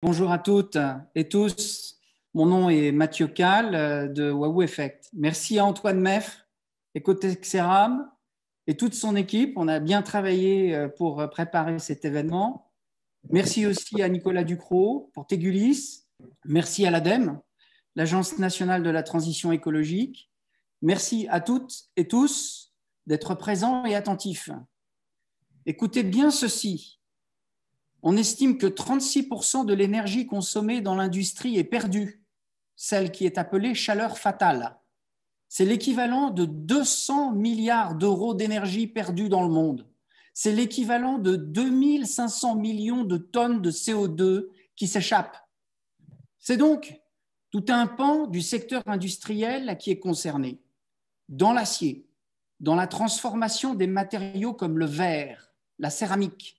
Bonjour à toutes et tous. Mon nom est Mathieu Kahl de Wahoo Effect. Merci à Antoine Meffre, Ecotexeram et toute son équipe. On a bien travaillé pour préparer cet événement. Merci aussi à Nicolas Ducrot pour Tegulis. Merci à l'ADEME, l'Agence nationale de la transition écologique. Merci à toutes et tous d'être présents et attentifs. Écoutez bien ceci. On estime que 36% de l'énergie consommée dans l'industrie est perdue, celle qui est appelée chaleur fatale. C'est l'équivalent de 200 milliards d'euros d'énergie perdue dans le monde. C'est l'équivalent de 2500 millions de tonnes de CO2 qui s'échappent. C'est donc tout un pan du secteur industriel qui est concerné, dans l'acier, dans la transformation des matériaux comme le verre, la céramique.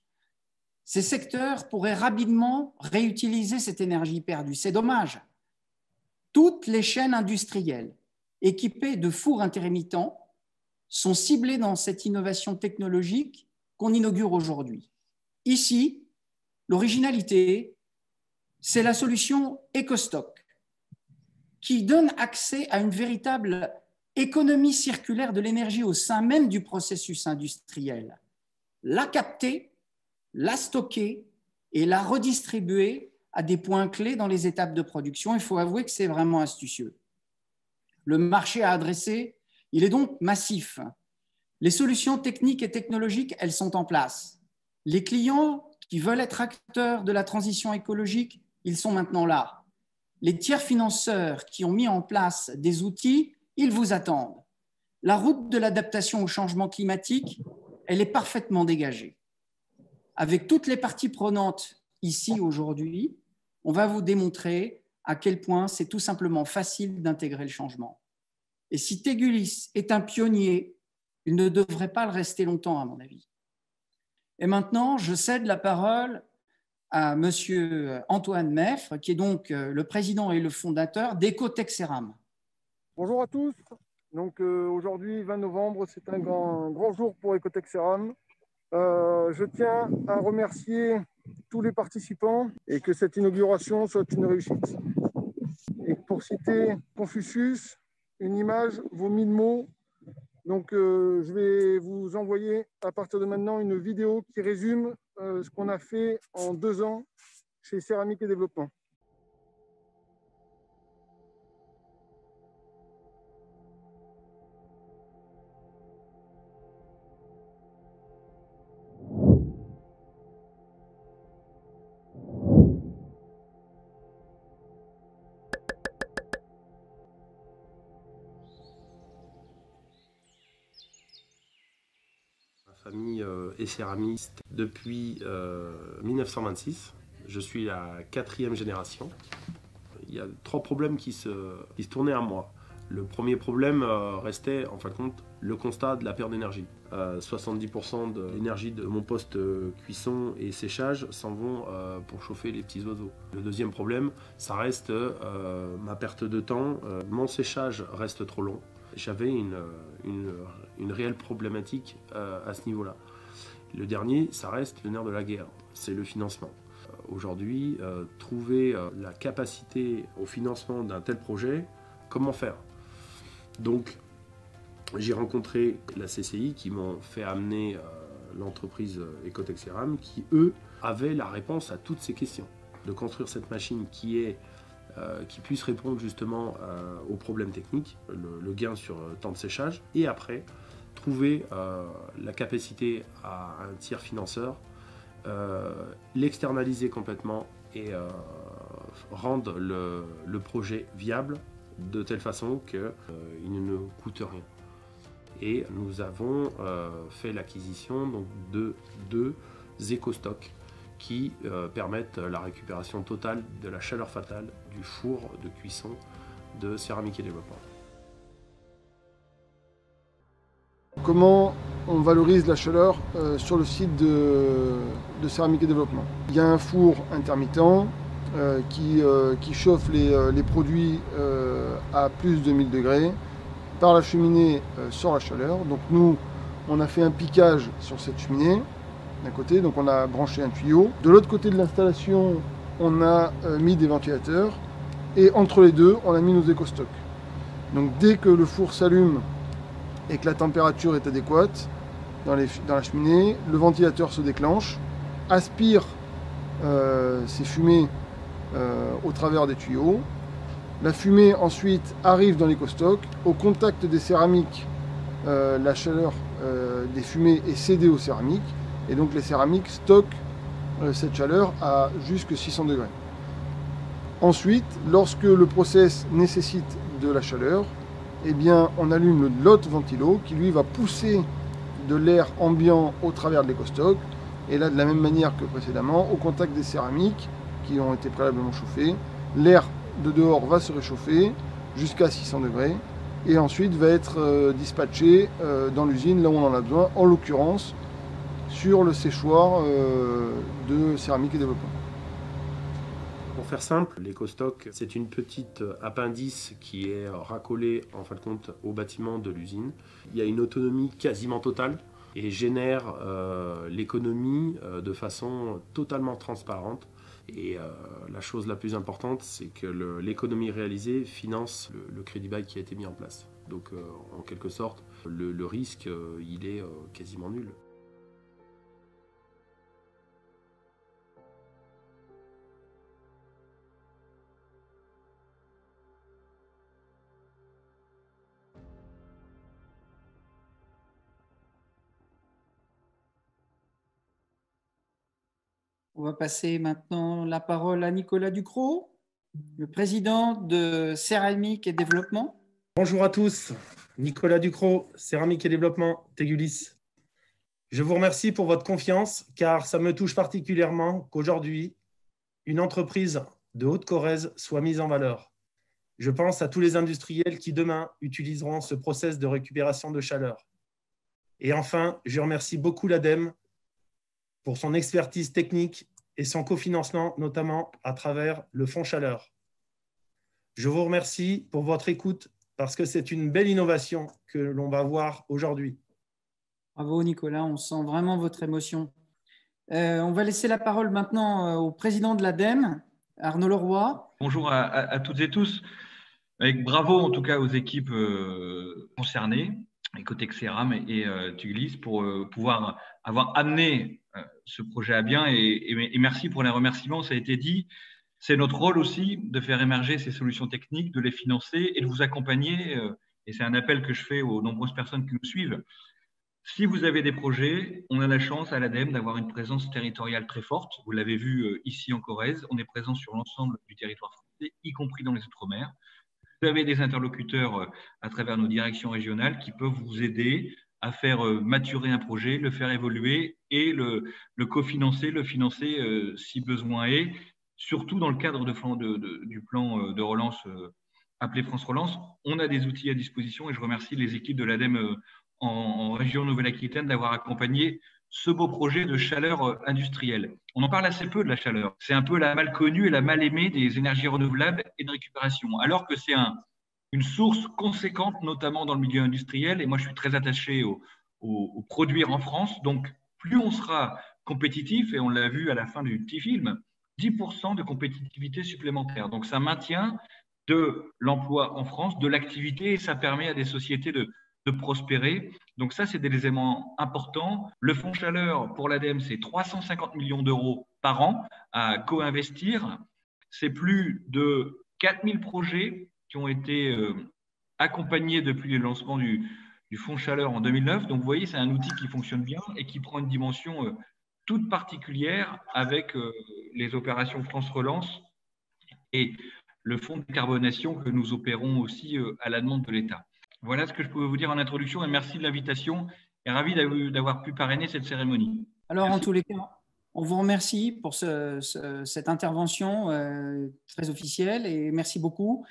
Ces secteurs pourraient rapidement réutiliser cette énergie perdue. C'est dommage. Toutes les chaînes industrielles équipées de fours intermittents sont ciblées dans cette innovation technologique qu'on inaugure aujourd'hui. Ici, l'originalité, c'est la solution EcoStock qui donne accès à une véritable économie circulaire de l'énergie au sein même du processus industriel. La capter, la stocker et la redistribuer à des points clés dans les étapes de production. Il faut avouer que c'est vraiment astucieux. Le marché à adresser, il est donc massif. Les solutions techniques et technologiques, elles sont en place. Les clients qui veulent être acteurs de la transition écologique, ils sont maintenant là. Les tiers financeurs qui ont mis en place des outils, ils vous attendent. La route de l'adaptation au changement climatique, elle est parfaitement dégagée. Avec toutes les parties prenantes ici aujourd'hui, on va vous démontrer à quel point c'est tout simplement facile d'intégrer le changement. Et si Tegulis est un pionnier, il ne devrait pas le rester longtemps, à mon avis. Et maintenant, je cède la parole à monsieur Antoine Meffre, qui est donc le président et le fondateur d'Ecotexeram. Bonjour à tous. Donc aujourd'hui, 20 novembre, c'est un grand jour pour Ecotexeram. Je tiens à remercier tous les participants et que cette inauguration soit une réussite. Et pour citer Confucius, une image vaut 1000 mots. Donc je vais vous envoyer à partir de maintenant une vidéo qui résume ce qu'on a fait en 2 ans chez Céramique et Développement. Ma famille est céramiste depuis 1926. Je suis la 4e génération. Il y a 3 problèmes qui se tournaient à moi. Le premier problème restait, en fin de compte, le constat de la perte d'énergie. 70% de l'énergie de mon poste cuisson et séchage s'en vont pour chauffer les petits oiseaux. Le deuxième problème, ça reste ma perte de temps. Mon séchage reste trop long. J'avais une réelle problématique à ce niveau-là. Le dernier, ça reste le nerf de la guerre, c'est le financement. Aujourd'hui, trouver la capacité au financement d'un tel projet, comment faire? Donc, j'ai rencontré la CCI qui m'ont fait amener l'entreprise Ecotexeram qui, eux, avaient la réponse à toutes ces questions. De construire cette machine qui puisse répondre justement aux problèmes techniques, le gain sur temps de séchage, et après, trouver la capacité à un tiers financeur, l'externaliser complètement et rendre le projet viable de telle façon qu'il ne nous coûte rien. Et nous avons fait l'acquisition de 2 EcoStock qui permettent la récupération totale de la chaleur fatale du four de cuisson de Céramique et Développement. Comment on valorise la chaleur sur le site de Céramique et Développement? Il y a un four intermittent qui chauffe les produits à plus de 1000 degrés. Par la cheminée sort la chaleur. Donc nous, on a fait un piquage sur cette cheminée d'un côté, donc on a branché un tuyau. De l'autre côté de l'installation, on a mis des ventilateurs et entre les deux, on a mis nos éco-stocks. Donc dès que le four s'allume et que la température est adéquate dans la cheminée, le ventilateur se déclenche, aspire ces fumées au travers des tuyaux. La fumée ensuite arrive dans l'éco-stock. Au contact des céramiques, la chaleur des fumées est cédée aux céramiques et donc les céramiques stockent cette chaleur à jusqu'à 600 degrés. Ensuite, lorsque le process nécessite de la chaleur, eh bien, on allume l'autre ventilo qui lui va pousser de l'air ambiant au travers de l'éco-stock. Et là, de la même manière que précédemment, au contact des céramiques qui ont été préalablement chauffées, l'air de dehors va se réchauffer jusqu'à 600 degrés et ensuite va être dispatché dans l'usine là où on en a besoin, en l'occurrence sur le séchoir de céramique et développement. Pour faire simple, l'éco-stock, c'est une petite appendice qui est racolée en fin de compte au bâtiment de l'usine. Il y a une autonomie quasiment totale et génère l'économie de façon totalement transparente. Et la chose la plus importante, c'est que l'économie réalisée finance le crédit bail qui a été mis en place. Donc en quelque sorte, le risque, il est quasiment nul. On va passer maintenant la parole à Nicolas Ducrot, le président de Céramique et Développement. Bonjour à tous, Nicolas Ducrot, Céramique et Développement, Tegulis. Je vous remercie pour votre confiance car ça me touche particulièrement qu'aujourd'hui, une entreprise de Haute-Corrèze soit mise en valeur. Je pense à tous les industriels qui demain utiliseront ce process de récupération de chaleur. Et enfin, je remercie beaucoup l'ADEME pour son expertise technique et son cofinancement, notamment à travers le Fonds Chaleur. Je vous remercie pour votre écoute parce que c'est une belle innovation que l'on va voir aujourd'hui. Bravo Nicolas, on sent vraiment votre émotion. On va laisser la parole maintenant au président de l'ADEME, Arnaud Leroy. Bonjour à toutes et tous. Bravo en tout cas aux équipes concernées, Ecotech Ceram et Tegulis, pour pouvoir avoir amené ce projet à bien et merci pour les remerciements, ça a été dit. C'est notre rôle aussi de faire émerger ces solutions techniques, de les financer et de vous accompagner. Et c'est un appel que je fais aux nombreuses personnes qui nous suivent. Si vous avez des projets, on a la chance à l'ADEME d'avoir une présence territoriale très forte. Vous l'avez vu ici en Corrèze, on est présent sur l'ensemble du territoire français, y compris dans les Outre-mer. Vous avez des interlocuteurs à travers nos directions régionales qui peuvent vous aider à faire maturer un projet, le faire évoluer et le cofinancer, le financer si besoin est, surtout dans le cadre du plan de relance appelé France Relance. On a des outils à disposition et je remercie les équipes de l'ADEME en région Nouvelle-Aquitaine d'avoir accompagné ce beau projet de chaleur industrielle. On en parle assez peu de la chaleur. C'est un peu la mal connue et la mal aimée des énergies renouvelables et de récupération, alors que c'est une source conséquente, notamment dans le milieu industriel. Et moi, je suis très attaché au produire en France. Donc, plus on sera compétitif, et on l'a vu à la fin du petit film, 10% de compétitivité supplémentaire. Donc, ça maintient de l'emploi en France, de l'activité, et ça permet à des sociétés de prospérer. Donc ça, c'est des éléments importants. Le fonds chaleur pour l'ADEME, c'est 350 millions d'euros par an à co-investir. C'est plus de 4000 projets qui ont été accompagnés depuis le lancement du fonds chaleur en 2009. Donc vous voyez, c'est un outil qui fonctionne bien et qui prend une dimension toute particulière avec les opérations France Relance et le fonds de décarbonation que nous opérons aussi à la demande de l'État. Voilà ce que je pouvais vous dire en introduction et merci de l'invitation et ravi d'avoir pu parrainer cette cérémonie. Alors, merci. En tous les cas, on vous remercie pour cette intervention très officielle et merci beaucoup.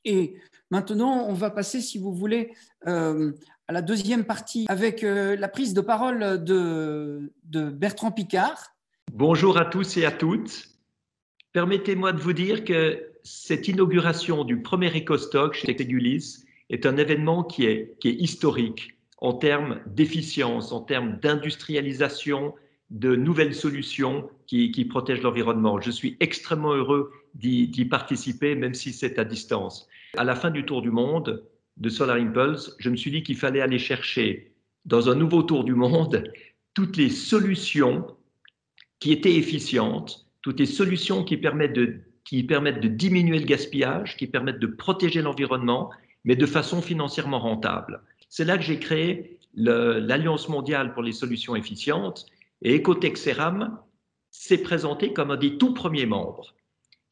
Et maintenant, on va passer, si vous voulez, à la deuxième partie avec la prise de parole de Bertrand Picard. Bonjour à tous et à toutes. Permettez-moi de vous dire que cette inauguration du premier EcoStock chez Tegulis est un événement qui est historique en termes d'efficience, en termes d'industrialisation de nouvelles solutions qui protègent l'environnement. Je suis extrêmement heureux d'y participer, même si c'est à distance. À la fin du tour du monde de Solar Impulse, je me suis dit qu'il fallait aller chercher dans un nouveau tour du monde toutes les solutions qui étaient efficientes, toutes les solutions qui permettent de diminuer le gaspillage, qui permettent de protéger l'environnement, mais de façon financièrement rentable. C'est là que j'ai créé l'Alliance mondiale pour les solutions efficientes, et Ecotech Ceram s'est présenté comme un des tout premiers membres.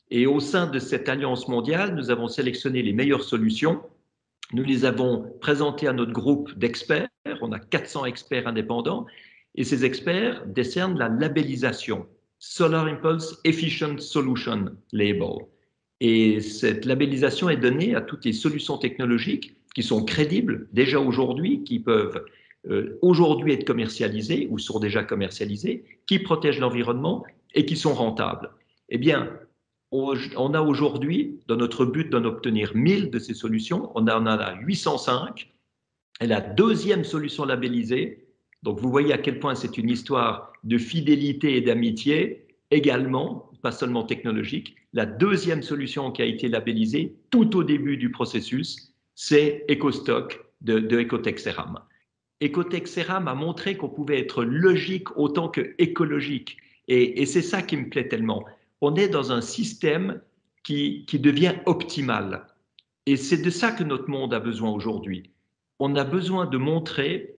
Et au sein de cette Alliance mondiale, nous avons sélectionné les meilleures solutions. Nous les avons présentées à notre groupe d'experts. On a 400 experts indépendants. Et ces experts décernent la labellisation Solar Impulse Efficient Solution Label. Et cette labellisation est donnée à toutes les solutions technologiques qui sont crédibles déjà aujourd'hui, qui peuvent aujourd'hui être commercialisées ou sont déjà commercialisées, qui protègent l'environnement et qui sont rentables. Eh bien, on a aujourd'hui, dans notre but d'en obtenir 1000 de ces solutions, on en a 805. Et la deuxième solution labellisée, donc vous voyez à quel point c'est une histoire de fidélité et d'amitié, également, pas seulement technologique. La deuxième solution qui a été labellisée tout au début du processus, c'est EcoStock de Ecotech Ceram. Ecotech Ceram a montré qu'on pouvait être logique autant que écologique. Et c'est ça qui me plaît tellement. On est dans un système qui devient optimal. Et c'est de ça que notre monde a besoin aujourd'hui. On a besoin de montrer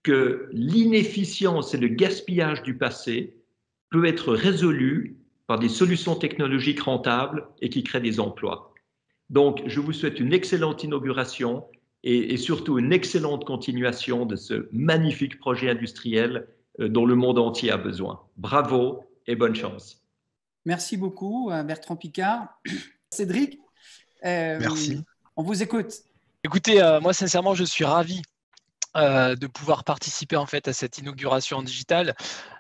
que l'inefficience et le gaspillage du passé peut être résolu par des solutions technologiques rentables et qui créent des emplois. Donc, je vous souhaite une excellente inauguration et surtout une excellente continuation de ce magnifique projet industriel dont le monde entier a besoin. Bravo et bonne chance. Merci beaucoup, Bertrand Piccard. Cédric, merci. On vous écoute. Écoutez, moi, sincèrement, je suis ravi de pouvoir participer en fait à cette inauguration en digital.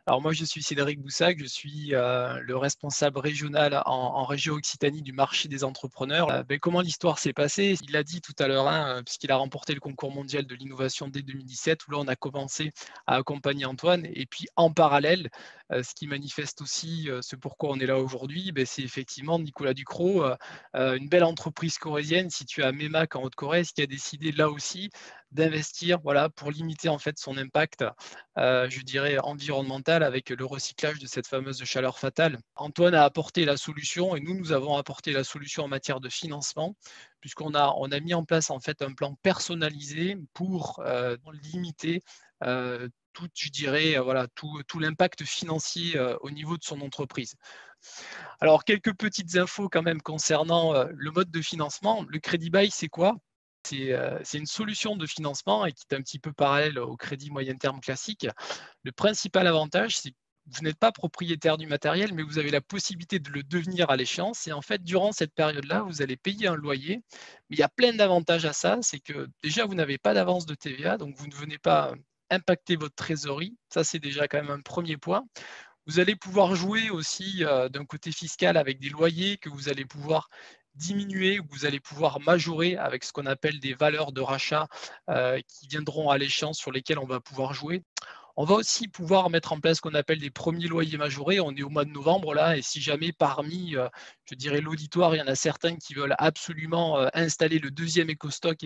Alors moi, je suis Cédric Boussac, je suis le responsable régional en région Occitanie du marché des entrepreneurs. Comment l'histoire s'est passée? Il l'a dit tout à l'heure, puisqu'il a remporté le concours mondial de l'innovation dès 2017, où là, on a commencé à accompagner Antoine. Et puis, en parallèle, ce qui manifeste aussi ce pourquoi on est là aujourd'hui, c'est effectivement Nicolas Ducrot, une belle entreprise corésienne située à Memak en Haute-Corrèze, qui a décidé là aussi d'investir pour limiter en fait son impact, je dirais, environnemental avec le recyclage de cette fameuse chaleur fatale. Antoine a apporté la solution et nous avons apporté la solution en matière de financement, puisqu'on a mis en place en fait un plan personnalisé pour limiter tout, je dirais, tout l'impact financier au niveau de son entreprise. Alors, quelques petites infos quand même concernant le mode de financement. Le Crédit Bail, c'est quoi? C'est une solution de financement et qui est un petit peu parallèle au crédit moyen terme classique. Le principal avantage, c'est que vous n'êtes pas propriétaire du matériel, mais vous avez la possibilité de le devenir à l'échéance. Et en fait, durant cette période-là, vous allez payer un loyer. Mais il y a plein d'avantages à ça. C'est que déjà, vous n'avez pas d'avance de TVA, donc vous ne venez pas impacter votre trésorerie. Ça, c'est déjà quand même un premier point. Vous allez pouvoir jouer aussi d'un côté fiscal avec des loyers que vous allez pouvoir diminuer ou vous allez pouvoir majorer avec ce qu'on appelle des valeurs de rachat qui viendront à l'échéance sur lesquelles on va pouvoir jouer. On va aussi pouvoir mettre en place ce qu'on appelle des premiers loyers majorés. On est au mois de novembre là, et si jamais parmi, je dirais, l'auditoire, il y en a certains qui veulent absolument installer le deuxième EcoStock,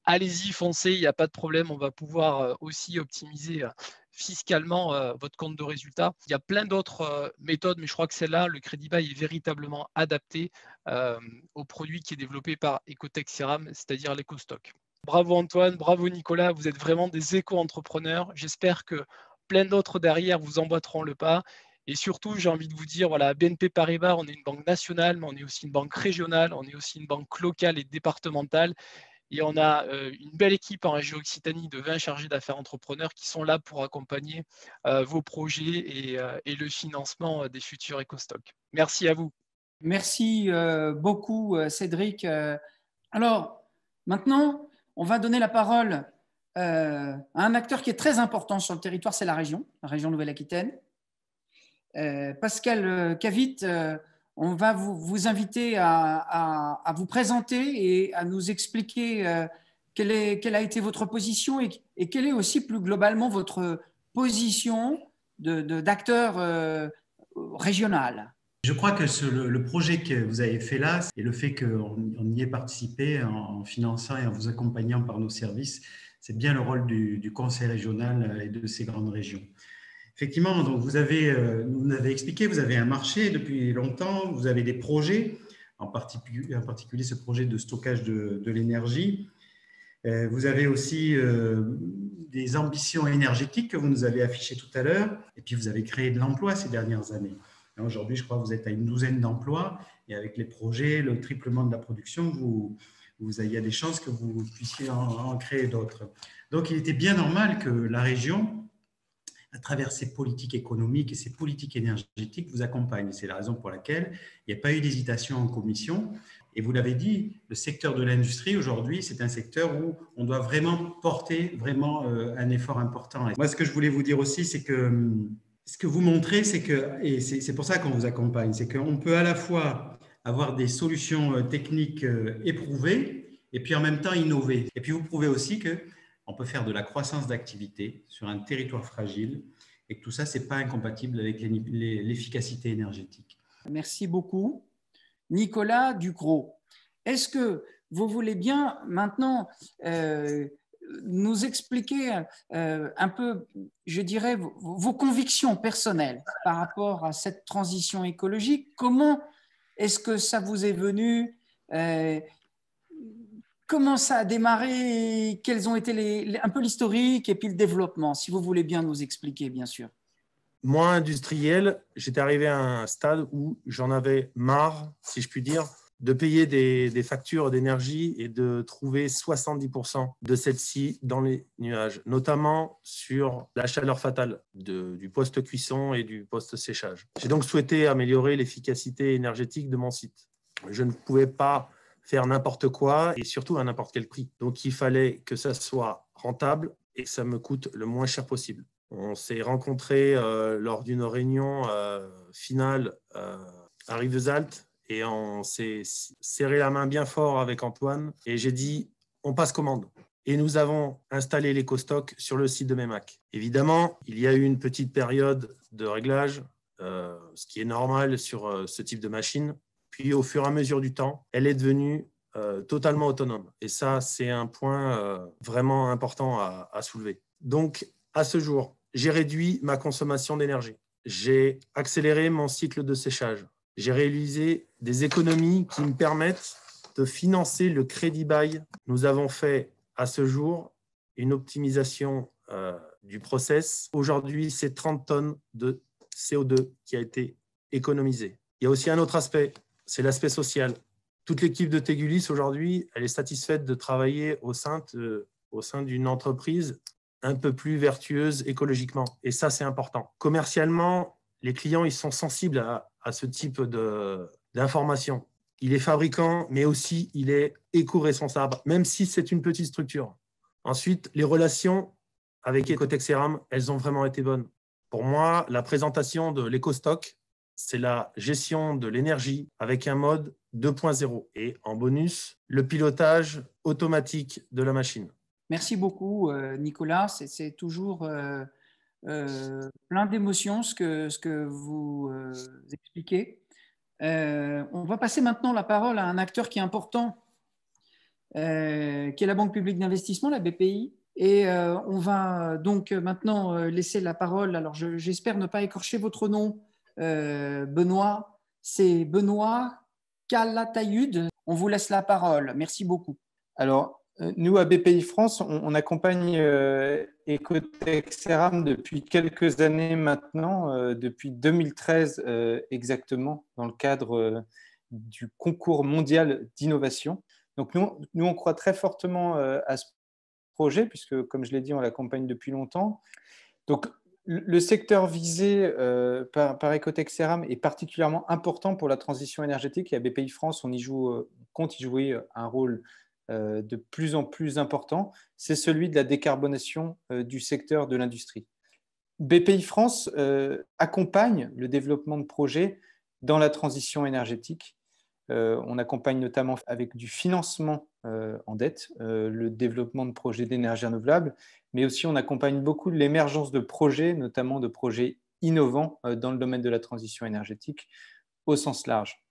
allez-y, foncez, il n'y a pas de problème. On va pouvoir aussi optimiser fiscalement votre compte de résultat. Il y a plein d'autres méthodes, mais je crois que celle-là, le Crédit Bail est véritablement adapté au produit qui est développé par Ecotech Ceram, c'est-à-dire l'EcoStock. Bravo Antoine, bravo Nicolas, vous êtes vraiment des éco-entrepreneurs. J'espère que plein d'autres derrière vous emboîteront le pas. Et surtout, j'ai envie de vous dire, BNP Paribas, on est une banque nationale, mais on est aussi une banque régionale, on est aussi une banque locale et départementale. Et on a une belle équipe en région Occitanie de 20 chargés d'affaires entrepreneurs qui sont là pour accompagner vos projets et le financement des futurs EcoStock. Merci à vous. Merci beaucoup, Cédric. Alors, maintenant, on va donner la parole à un acteur qui est très important sur le territoire, c'est la région Nouvelle-Aquitaine. Pascal Cavit, on va vous inviter à vous présenter et à nous expliquer quelle a été votre position et quelle est aussi plus globalement votre position d'acteur régional. Je crois que le projet que vous avez fait là et le fait qu'on y ait participé en finançant et en vous accompagnant par nos services, c'est bien le rôle du conseil régional et de ces grandes régions. Effectivement, donc vous nous avez expliqué, vous avez un marché depuis longtemps, vous avez des projets, en particulier ce projet de stockage de l'énergie. Vous avez aussi des ambitions énergétiques que vous nous avez affichées tout à l'heure, et puis vous avez créé de l'emploi ces dernières années. Aujourd'hui, je crois que vous êtes à une douzaine d'emplois, et avec les projets, le triplement de la production, il y a des chances que vous puissiez en créer d'autres. Donc, il était bien normal que la région, à travers ses politiques économiques et ses politiques énergétiques, vous accompagne. C'est la raison pour laquelle il n'y a pas eu d'hésitation en commission. Et vous l'avez dit, le secteur de l'industrie aujourd'hui, c'est un secteur où on doit vraiment porter un effort important. Et moi, ce que je voulais vous dire aussi, c'est que ce que vous montrez, c'est que, et c'est pour ça qu'on vous accompagne, c'est qu'on peut à la fois avoir des solutions techniques éprouvées et puis en même temps innover. Et puis vous prouvez aussi qu'on peut faire de la croissance d'activité sur un territoire fragile et que tout ça, ce n'est pas incompatible avec l'efficacité énergétique. Merci beaucoup. Nicolas Ducrot, est-ce que vous voulez bien maintenant nous expliquer un peu, je dirais, vos convictions personnelles par rapport à cette transition écologique? Comment est-ce que ça vous est venu? Comment ça a démarré? Quels ont été un peu l'historique et puis le développement, si vous voulez bien nous expliquer, bien sûr. Moi, industriel, j'étais arrivé à un stade où j'en avais marre, si je puis dire, de payer des factures d'énergie et de trouver 70% de celles-ci dans les nuages, notamment sur la chaleur fatale du poste cuisson et du poste séchage. J'ai donc souhaité améliorer l'efficacité énergétique de mon site. Je ne pouvais pas faire n'importe quoi et surtout à n'importe quel prix. Donc, il fallait que ça soit rentable et que ça me coûte le moins cher possible. On s'est rencontrés lors d'une réunion finale à Rivesaltes et on s'est serré la main bien fort avec Antoine et j'ai dit on passe commande. Et nous avons installé l'éco-stock sur le site de Meymac. Évidemment, il y a eu une petite période de réglage, ce qui est normal sur ce type de machine. Puis au fur et à mesure du temps, elle est devenue totalement autonome. Et ça, c'est un point vraiment important à soulever. Donc, à ce jour, j'ai réduit ma consommation d'énergie. J'ai accéléré mon cycle de séchage. J'ai réalisé des économies qui me permettent de financer le crédit bail. Nous avons fait à ce jour une optimisation du process. Aujourd'hui, c'est 30 tonnes de CO2 qui a été économisé. Il y a aussi un autre aspect, c'est l'aspect social. Toute l'équipe de Tegulis aujourd'hui, elle est satisfaite de travailler au sein d'une entreprise un peu plus vertueuse écologiquement. Et ça, c'est important. Commercialement, les clients, ils sont sensibles à ce type d'information. Il est fabricant, mais aussi il est éco-responsable, même si c'est une petite structure. Ensuite, les relations avec Ecotech-Ceram, elles ont vraiment été bonnes. Pour moi, la présentation de l'éco-stock, c'est la gestion de l'énergie avec un mode 2.0. Et en bonus, le pilotage automatique de la machine. Merci beaucoup, Nicolas. C'est toujours plein d'émotions ce que vous expliquez. On va passer maintenant la parole à un acteur qui est important, qui est la Banque publique d'investissement, la BPI. Et on va donc maintenant laisser la parole. Alors, j'espère ne pas écorcher votre nom, Benoît. C'est Benoît Calatayud. On vous laisse la parole. Merci beaucoup. Alors, nous, à BPI France, on accompagne Ecotech-Ceram depuis quelques années maintenant, depuis 2013 exactement, dans le cadre du concours mondial d'innovation. Donc, nous, on croit très fortement à ce projet, puisque, comme je l'ai dit, on l'accompagne depuis longtemps. Donc, le secteur visé par Ecotech-Ceram est particulièrement important pour la transition énergétique. Et à BPI France, on compte y jouer un rôle de plus en plus important, c'est celui de la décarbonation du secteur de l'industrie. BPI France accompagne le développement de projets dans la transition énergétique. On accompagne notamment avec du financement en dette le développement de projets d'énergie renouvelable, mais aussi on accompagne beaucoup l'émergence de projets, notamment de projets innovants dans le domaine de la transition énergétique au sens large.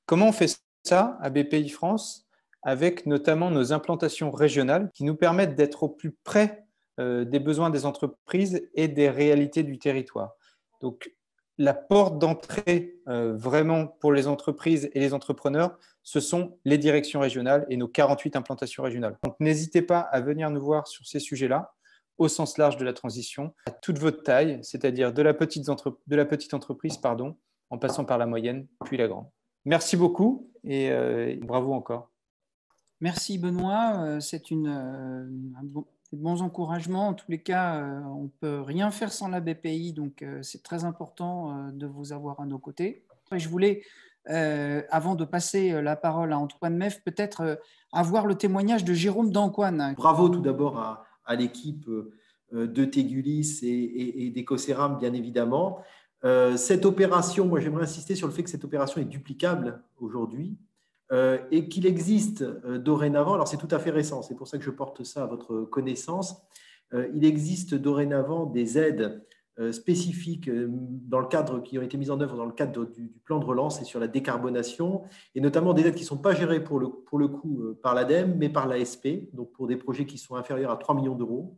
Comment on fait ça à BPI France? Avec notamment nos implantations régionales qui nous permettent d'être au plus près des besoins des entreprises et des réalités du territoire. Donc, la porte d'entrée vraiment pour les entreprises et les entrepreneurs, ce sont les directions régionales et nos 48 implantations régionales. Donc, n'hésitez pas à venir nous voir sur ces sujets-là, au sens large de la transition, à toute votre taille, c'est-à-dire de la petite entreprise, en passant par la moyenne, puis la grande. Merci beaucoup et bravo encore. Merci Benoît, c'est des bons encouragements. En tous les cas, on ne peut rien faire sans la BPI, donc c'est très important de vous avoir à nos côtés. Et je voulais, avant de passer la parole à Antoine Meff, peut-être avoir le témoignage de Jérôme Dancoine. Bravo tout d'abord à l'équipe de Tegulis et d'Ecoceram, bien évidemment. Cette opération, moi j'aimerais insister sur le fait que cette opération est duplicable aujourd'hui. Et qu'il existe dorénavant, alors c'est tout à fait récent, c'est pour ça que je porte ça à votre connaissance, il existe dorénavant des aides spécifiques qui ont été mises en œuvre dans le cadre du plan de relance et sur la décarbonation, et notamment des aides qui ne sont pas gérées pour le coup par l'ADEME, mais par l'ASP, donc pour des projets qui sont inférieurs à 3 millions d'euros.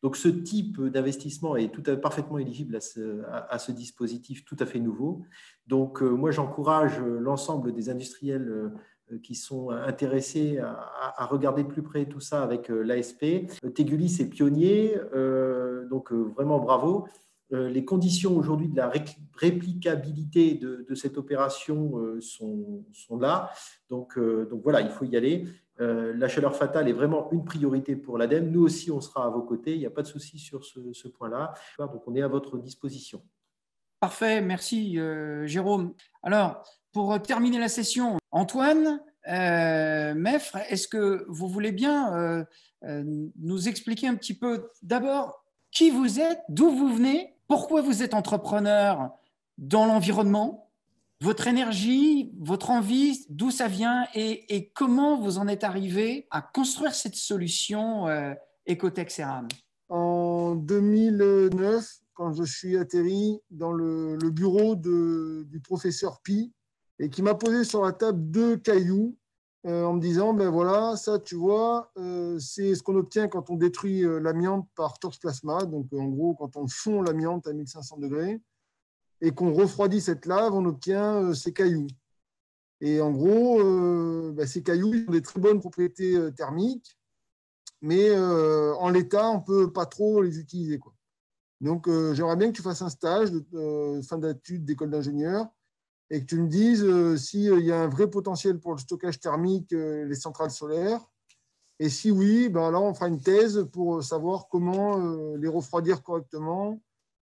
Donc ce type d'investissement est parfaitement éligible à ce dispositif tout à fait nouveau. Donc moi j'encourage l'ensemble des industriels qui sont intéressés à regarder de plus près tout ça avec l'ASP. Tegulis est pionnier, donc vraiment bravo. Les conditions aujourd'hui de la réplicabilité de cette opération sont là. Donc voilà, il faut y aller. La chaleur fatale est vraiment une priorité pour l'ADEME. Nous aussi, on sera à vos côtés. Il n'y a pas de souci sur ce point-là. Donc, on est à votre disposition. Parfait, merci Jérôme. Alors, pour terminer la session, Antoine, Meffre, est-ce que vous voulez bien nous expliquer un petit peu d'abord qui vous êtes, d'où vous venez, pourquoi vous êtes entrepreneur dans l'environnement, votre énergie, votre envie, d'où ça vient et comment vous en êtes arrivé à construire cette solution Ecotech Ceram? En 2009, quand je suis atterri dans le bureau du professeur Pi et qui m'a posé sur la table 2 cailloux en me disant, ben voilà, ça tu vois, c'est ce qu'on obtient quand on détruit l'amiante par toxplasma, donc en gros quand on fond l'amiante à 1500 degrés et qu'on refroidit cette lave, on obtient ces cailloux. Et en gros, ces cailloux ils ont des très bonnes propriétés thermiques, mais en l'état, on ne peut pas trop les utiliser, quoi. Donc, j'aimerais bien que tu fasses un stage de fin d'études d'école d'ingénieur et que tu me dises s'il y a un vrai potentiel pour le stockage thermique, les centrales solaires. Et si oui, ben là, on fera une thèse pour savoir comment les refroidir correctement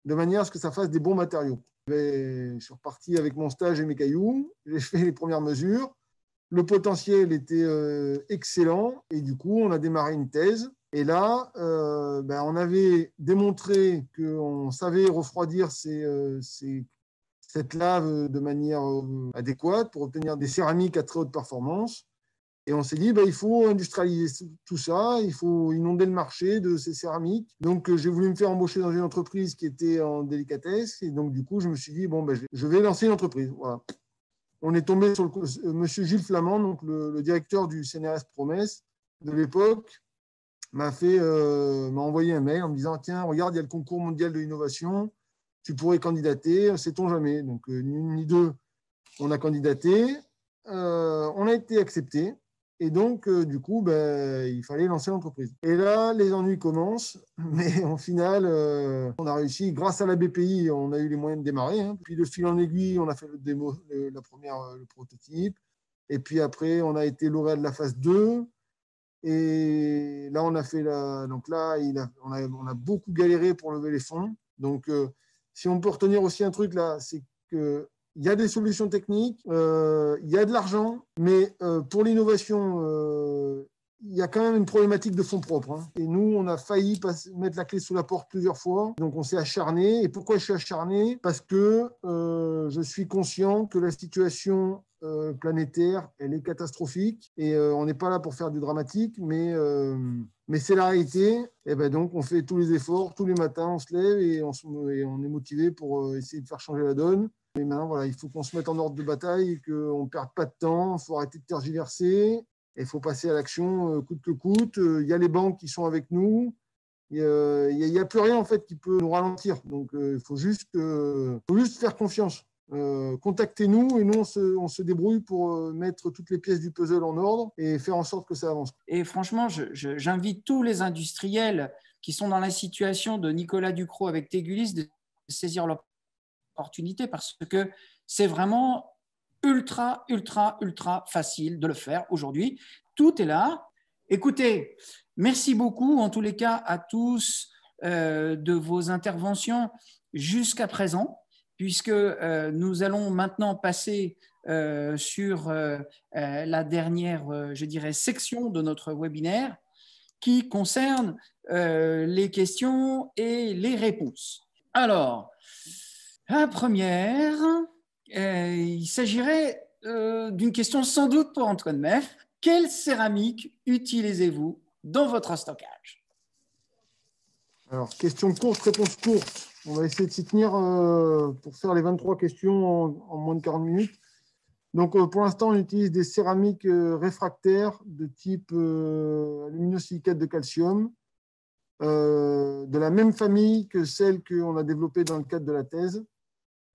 de manière à ce que ça fasse des bons matériaux. Je suis reparti avec mon stage et mes cailloux. J'ai fait les premières mesures. Le potentiel était excellent et du coup, on a démarré une thèse. Et là, on avait démontré qu'on savait refroidir cette lave de manière adéquate pour obtenir des céramiques à très haute performance. Et on s'est dit, il faut industrialiser tout ça, il faut inonder le marché de ces céramiques. Donc, j'ai voulu me faire embaucher dans une entreprise qui était en délicatesse. Et donc, du coup, je me suis dit, je vais lancer une entreprise. Voilà. On est tombé sur monsieur Gilles Flamand, donc le directeur du CNRS Promesse de l'époque, m'a envoyé un mail en me disant, tiens, regarde, il y a le concours mondial de l'innovation, tu pourrais candidater, sait-on jamais. Donc, ni une ni deux, on a candidaté, on a été accepté. Et donc, du coup, il fallait lancer l'entreprise. Et là, les ennuis commencent. Mais au final, on a réussi. Grâce à la BPI, on a eu les moyens de démarrer. Puis, de fil en aiguille, on a fait le prototype. Et puis après, on a été lauréat de la phase 2. Et là, on a fait on a beaucoup galéré pour lever les fonds. Donc, si on peut retenir aussi un truc là, c'est que il y a des solutions techniques, il y a de l'argent, mais pour l'innovation, il y a quand même une problématique de fonds propres. Et nous, on a failli mettre la clé sous la porte plusieurs fois. Donc, on s'est acharné. Et pourquoi je suis acharné? Parce que je suis conscient que la situation planétaire, elle est catastrophique et on n'est pas là pour faire du dramatique, mais c'est la réalité. Et ben donc, on fait tous les efforts, tous les matins, on se lève et on est motivé pour essayer de faire changer la donne. Et maintenant, voilà, il faut qu'on se mette en ordre de bataille et qu'on ne perde pas de temps, il faut arrêter de tergiverser, il faut passer à l'action coûte que coûte. Il y a les banques qui sont avec nous. Il n'y a plus rien en fait qui peut nous ralentir. Donc, il faut juste faire confiance. Contactez-nous et nous, on se débrouille pour mettre toutes les pièces du puzzle en ordre et faire en sorte que ça avance. Et franchement, j'invite tous les industriels qui sont dans la situation de Nicolas Ducrot avec Tegulis de saisir l'opportunité parce que c'est vraiment ultra facile de le faire aujourd'hui. Tout est là. Écoutez, merci beaucoup en tous les cas à tous de vos interventions jusqu'à présent, puisque nous allons maintenant passer sur la dernière, je dirais, section de notre webinaire qui concerne les questions et les réponses. Alors, la première, il s'agirait d'une question sans doute pour Antoine Meffre. Quelle céramique utilisez-vous dans votre stockage? Alors, question courte, réponse courte. On va essayer de s'y tenir pour faire les 23 questions en moins de 40 minutes. Donc, pour l'instant, on utilise des céramiques réfractaires de type alumino-silicate de calcium, de la même famille que celle qu'on a développée dans le cadre de la thèse.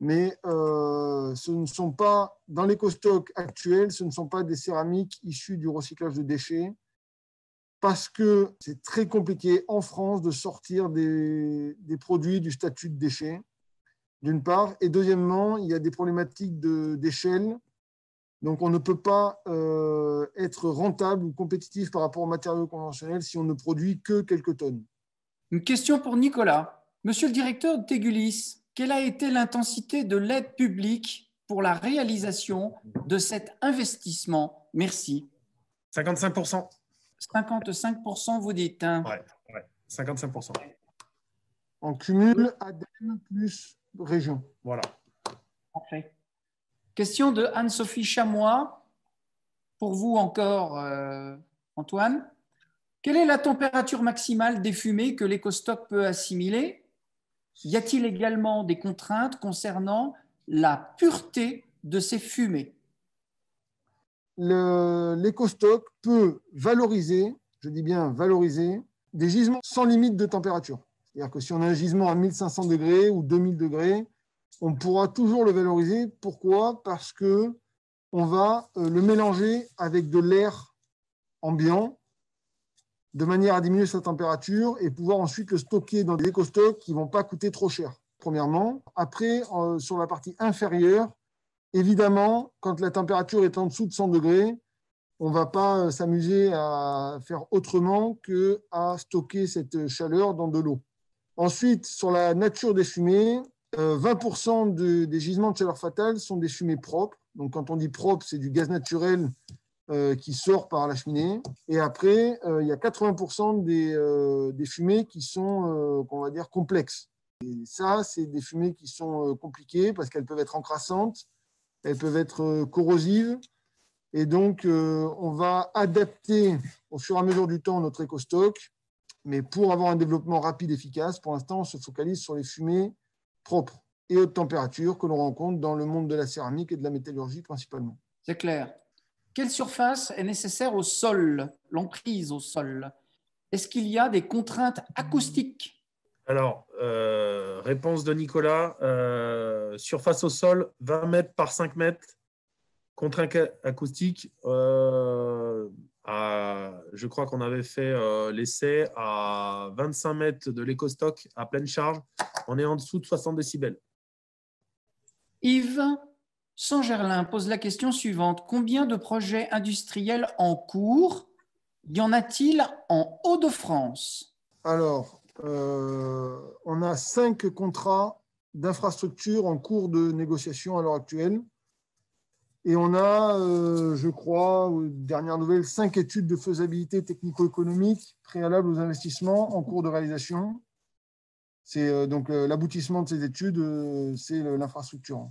Mais ce ne sont pas, dans l'éco-stock actuel, ce ne sont pas des céramiques issues du recyclage de déchets, parce que c'est très compliqué en France de sortir des produits du statut de déchets, d'une part. Et deuxièmement, il y a des problématiques d'échelle. Donc, on ne peut pas être rentable ou compétitif par rapport aux matériaux conventionnels si on ne produit que quelques tonnes. Une question pour Nicolas. Monsieur le directeur de Tegulis, quelle a été l'intensité de l'aide publique pour la réalisation de cet investissement? Merci. 55%. 55%, vous dites. Hein. Ouais, 55%. En cumul, ADEME plus région. Voilà. Parfait. Question de Anne-Sophie Chamois. Pour vous encore, Antoine. Quelle est la température maximale des fumées que l'éco-stock peut assimiler? Y a-t-il également des contraintes concernant la pureté de ces fumées? L'éco-stock peut valoriser, je dis bien valoriser, des gisements sans limite de température. C'est-à-dire que si on a un gisement à 1500 degrés ou 2000 degrés, on pourra toujours le valoriser. Pourquoi? Parce qu'on va le mélanger avec de l'air ambiant de manière à diminuer sa température et pouvoir ensuite le stocker dans des éco-stocks qui ne vont pas coûter trop cher, premièrement. Après, sur la partie inférieure, évidemment, quand la température est en dessous de 100 degrés, on ne va pas s'amuser à faire autrement qu'à stocker cette chaleur dans de l'eau. Ensuite, sur la nature des fumées, 20% des gisements de chaleur fatale sont des fumées propres. Donc, quand on dit propre, c'est du gaz naturel qui sort par la cheminée. Et après, il y a 80% des fumées qui sont, qu'on va dire, complexes. Et ça, c'est des fumées qui sont compliquées parce qu'elles peuvent être encrassantes, elles peuvent être corrosives. Et donc, on va adapter au fur et à mesure du temps notre éco-stock. Mais pour avoir un développement rapide et efficace, pour l'instant, on se focalise sur les fumées propres et haute température que l'on rencontre dans le monde de la céramique et de la métallurgie principalement. C'est clair. Quelle surface est nécessaire au sol, l'emprise au sol? Est-ce qu'il y a des contraintes acoustiques? Alors, réponse de Nicolas, surface au sol, 20 mètres par 5 mètres, contrainte acoustique, je crois qu'on avait fait l'essai à 25 mètres de l'éco-stock à pleine charge, on est en dessous de 60 décibels. Yves Sangerlin pose la question suivante. Combien de projets industriels en cours y en a-t-il en Hauts-de-France? Alors, on a 5 contrats d'infrastructure en cours de négociation à l'heure actuelle. Et on a, je crois, aux dernières nouvelles, 5 études de faisabilité technico-économique préalables aux investissements en cours de réalisation. C'est donc l'aboutissement de ces études, c'est l'infrastructure.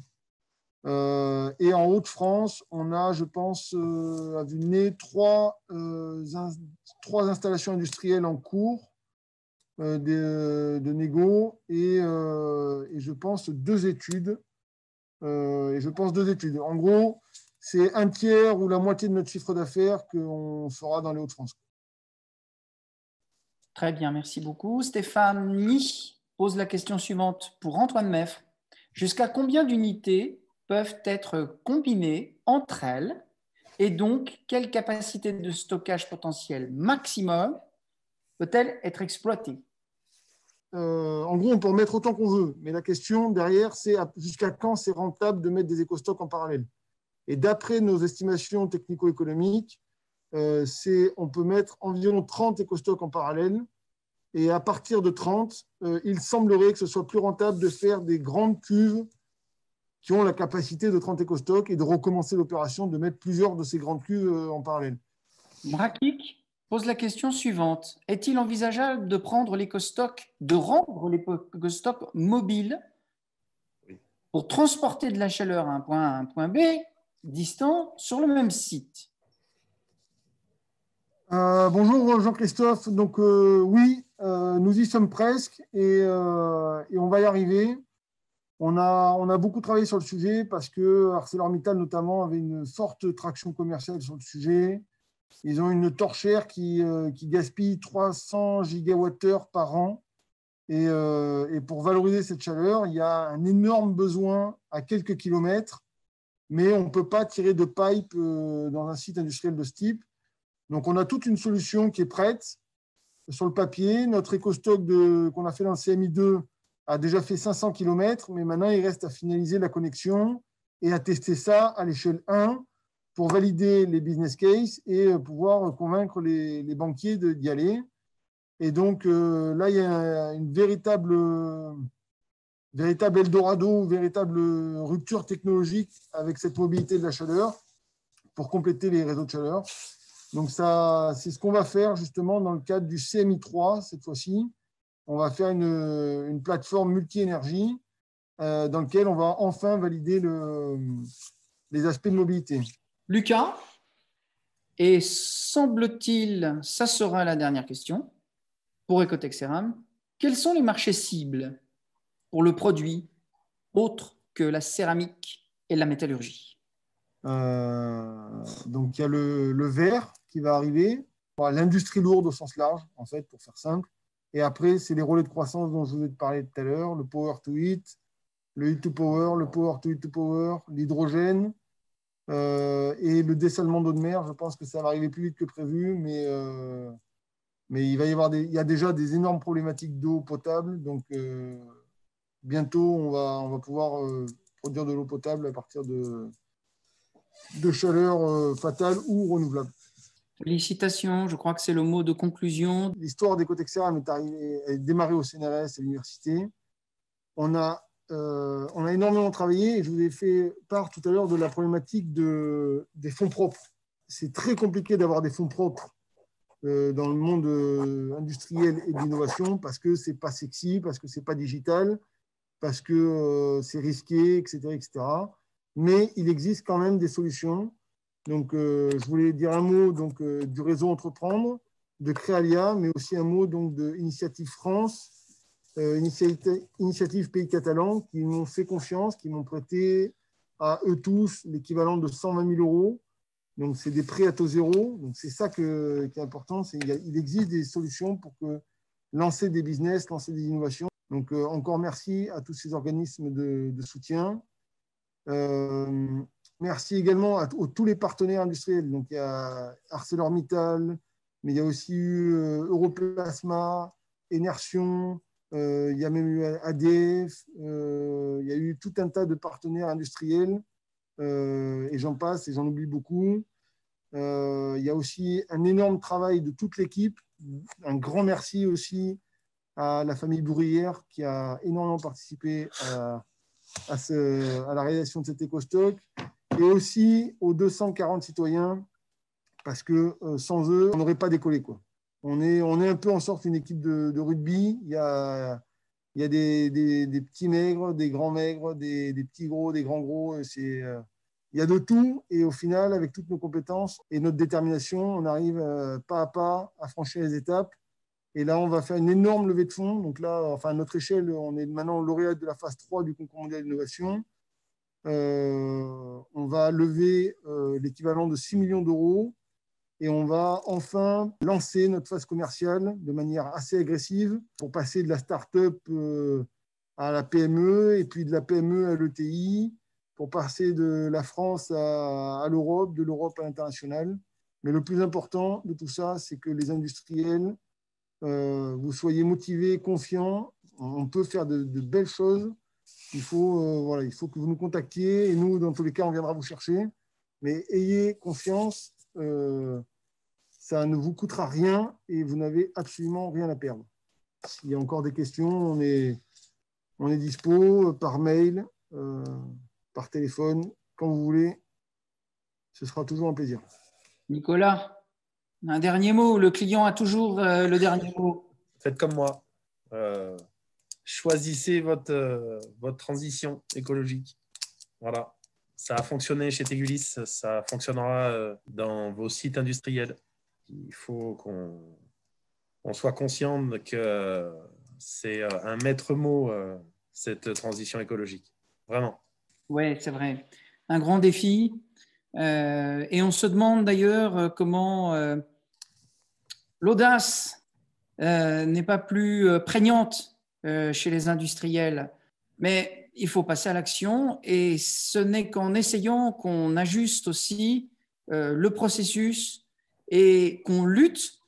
Et en Hauts-de-France, on a, je pense, à vue de nez, trois installations industrielles en cours de négo et je pense deux études. En gros, c'est un tiers ou la moitié de notre chiffre d'affaires qu'on fera dans les Hauts-de-France. Très bien, merci beaucoup. Stéphane Ney pose la question suivante pour Antoine Meffre. Jusqu'à combien d'unités peuvent être combinées entre elles et donc quelle capacité de stockage potentielle maximum peut-elle être exploitée? En gros, on peut en mettre autant qu'on veut, mais la question derrière, c'est jusqu'à quand c'est rentable de mettre des éco-stocks en parallèle. Et d'après nos estimations technico-économiques, on peut mettre environ 30 éco-stocks en parallèle. Et à partir de 30, il semblerait que ce soit plus rentable de faire des grandes cuves qui ont la capacité de 30 éco-stocks et de recommencer l'opération de mettre plusieurs de ces grandes cuves en parallèle. Mrakik pose la question suivante. Est-il envisageable de rendre l'éco-stock mobile pour transporter de la chaleur à un point A à un point B distant sur le même site? Bonjour Jean-Christophe. Donc oui, nous y sommes presque et on va y arriver. On a beaucoup travaillé sur le sujet parce que ArcelorMittal notamment avait une forte traction commerciale sur le sujet. Ils ont une torchère qui gaspille 300 gigawattheures par an. Et pour valoriser cette chaleur, il y a un énorme besoin à quelques kilomètres, mais on ne peut pas tirer de pipe dans un site industriel de ce type. Donc, on a toute une solution qui est prête sur le papier. Notre éco-stock qu'on a fait dans le CMI2 a déjà fait 500 km, mais maintenant, il reste à finaliser la connexion et à tester ça à l'échelle 1 pour valider les business cases et pouvoir convaincre les banquiers d'y aller. Et donc, là, il y a une véritable Eldorado, véritable rupture technologique avec cette mobilité de la chaleur pour compléter les réseaux de chaleur. Donc, c'est ce qu'on va faire justement dans le cadre du CMI3 cette fois-ci. On va faire une plateforme multi-énergie dans laquelle on va enfin valider les aspects de mobilité. Lucas, et semble-t-il, ça sera la dernière question pour Ecotech Ceram. Quels sont les marchés cibles pour le produit autre que la céramique et la métallurgie? Donc, il y a le verre qui va arriver, l'industrie lourde au sens large, en fait, pour faire simple. Et après, c'est les relais de croissance dont je vous ai parlé tout à l'heure, le power to heat, le heat to power, le power to heat to power, l'hydrogène et le dessalement d'eau de mer. Je pense que ça va arriver plus vite que prévu, mais il va y avoir il y a déjà des énormes problématiques d'eau potable. Donc, bientôt, on va pouvoir produire de l'eau potable à partir de chaleur fatale ou renouvelable. Félicitations, je crois que c'est le mot de conclusion. L'histoire d'Ecotech Ceram est démarrée au CNRS à l'université. On a énormément travaillé et je vous ai fait part tout à l'heure de la problématique des fonds propres. C'est très compliqué d'avoir des fonds propres dans le monde industriel et d'innovation parce que ce n'est pas sexy, parce que ce n'est pas digital, parce que c'est risqué, etc., etc. Mais il existe quand même des solutions. Donc, je voulais dire un mot du réseau Entreprendre, de Créalia, mais aussi un mot de Initiative France, Initiative Pays Catalan, qui m'ont fait confiance, qui m'ont prêté à eux tous l'équivalent de 120 000 euros. Donc, c'est des prêts à taux zéro. Donc, c'est ça qui est important. Il existe des solutions pour lancer des business, lancer des innovations. Donc, encore merci à tous ces organismes de soutien. Merci également à tous les partenaires industriels. Donc, il y a ArcelorMittal, mais il y a aussi eu Europlasma, Enersion, il y a même eu ADF, il y a eu tout un tas de partenaires industriels, et j'en passe et j'en oublie beaucoup. Il y a aussi un énorme travail de toute l'équipe. Un grand merci aussi à la famille Bourrière qui a énormément participé à la réalisation de cet éco-stock, et aussi aux 240 citoyens, parce que sans eux, on n'aurait pas décollé, quoi. On est un peu en sorte une équipe de rugby. Il y a Il y a des petits maigres, des grands maigres, des petits gros, des grands gros. Il y a de tout. Et au final, avec toutes nos compétences et notre détermination, on arrive pas à pas à franchir les étapes. Et là, on va faire une énorme levée de fonds. Donc là, enfin, à notre échelle, on est maintenant lauréat de la phase 3 du concours mondial d'innovation. On va lever l'équivalent de 6 millions d'euros. Et on va enfin lancer notre phase commerciale de manière assez agressive pour passer de la start-up à la PME et puis de la PME à l'ETI, pour passer de la France à l'Europe, de l'Europe à l'international. Mais le plus important de tout ça, c'est que les industriels, vous soyez motivés, confiants. On peut faire de belles choses. Il faut que vous nous contactiez et nous, dans tous les cas, on viendra vous chercher. Mais ayez confiance. Ça ne vous coûtera rien et vous n'avez absolument rien à perdre. S'il y a encore des questions, on est dispo par mail, par téléphone, quand vous voulez. Ce sera toujours un plaisir. Nicolas, un dernier mot. Le client a toujours le dernier mot. Faites comme moi. Choisissez votre transition écologique. Voilà. Ça a fonctionné chez Tegulis, ça fonctionnera dans vos sites industriels. Il faut qu'on soit conscient que c'est un maître mot, cette transition écologique. Vraiment. Oui, c'est vrai. Un grand défi. Et on se demande d'ailleurs comment l'audace n'est pas plus prégnante chez les industriels. Mais il faut passer à l'action et ce n'est qu'en essayant qu'on ajuste aussi le processus et qu'on lutte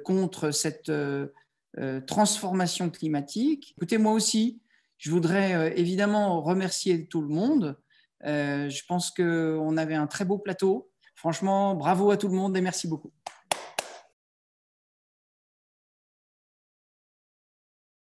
contre cette transformation climatique. Écoutez, moi aussi, je voudrais évidemment remercier tout le monde. Je pense qu'on avait un très beau plateau. Franchement, bravo à tout le monde et merci beaucoup.